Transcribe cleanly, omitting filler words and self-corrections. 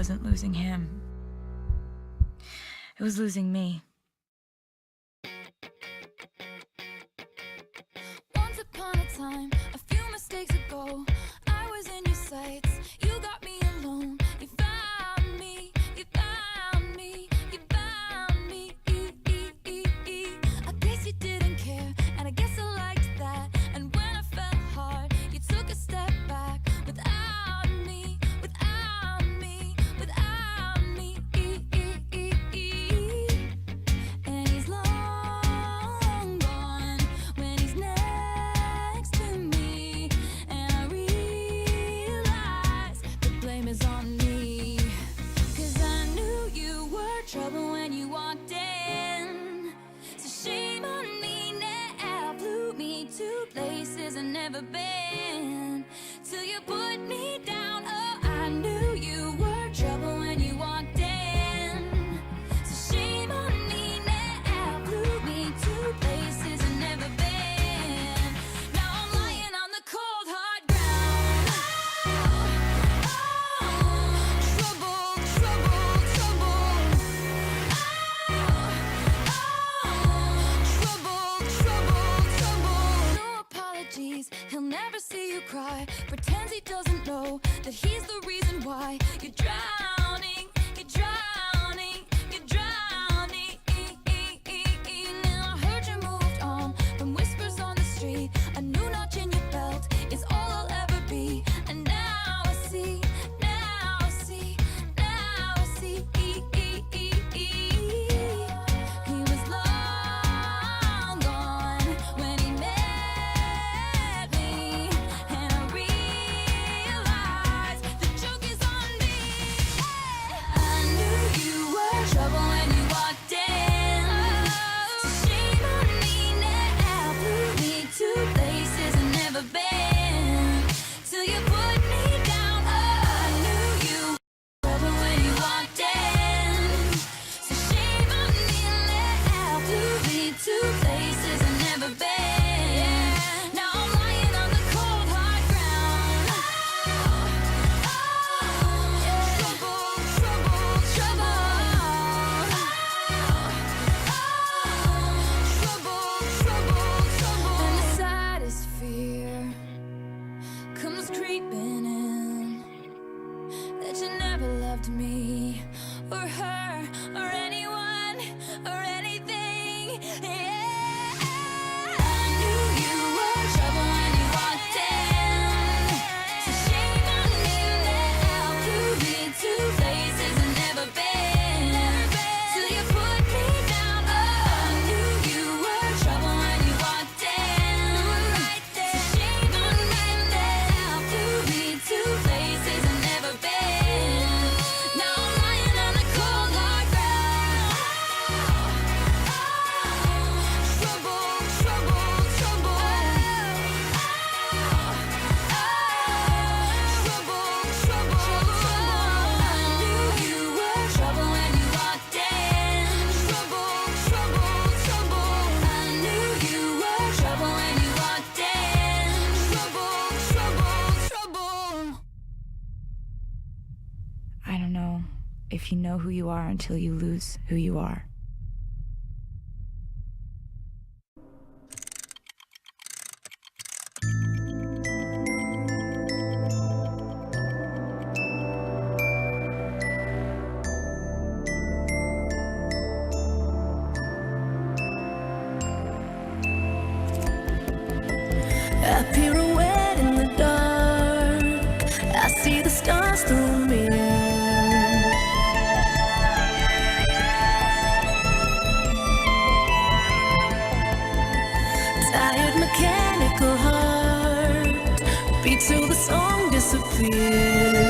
wasn't losing him. It was losing me. Once upon a time, a few mistakes ago, I was in your sights. You got me alone. You found me. You found me. You found me. I guess you didn't care, and I guess I liked that. And when I fell hard, you took a step back. Without me, without me, without me. And he's long gone when he's next to me. And I realize the blame is on me. 'Cause I knew you were trouble when you walked in. So shame on me now. Blew me to places I've never been. Till you put me down. Oh, I knew you were trouble when you walked in. So shame on me now. Blew me to places I've never been. Now I'm lying on the cold hard ground. Trouble, trouble, trouble. Trouble, trouble, trouble. No apologies, he'll never see you cry. Pretends he doesn't know that he's the reason why you're drowning, you're drowning, you're drowning. Now I heard you moved on from whispers on the street. A new notch in your belt is all I'll ever be. And now I see, now I see, now I see. He was long gone when he met me. And I realized the joke is on me. I knew you were trouble when you walked in. So shame on me now. Blew me to places I've never been. Till you put me down. Oh, I knew you were trouble when you walked in. So shame on me now. Blew me to places I've never been. Now I'm lying on the cold hard ground. Trouble, trouble, trouble. Trouble, trouble, trouble. And the saddest fear comes creeping in, that you never loved me or her or anyone or anything. Yeah. I knew you were trouble when you walked in. So shame on me now. Blew me to places I've never been. Till you put me down. Oh, I knew you were trouble when you walked in. So shame on me now. Blew me to places I've never been. Now I'm lying on the cold hard ground. Trouble, trouble, trouble. Trouble, trouble, trouble. I knew you were trouble when you walked in. Trouble, trouble, trouble. I knew you were trouble when you walked in. Trouble, trouble, trouble. I don't know if you know who you are until you lose who you are. I pirouette in the dark. I see the stars through a mirror. Tired mechanical heart beats till the song disappears.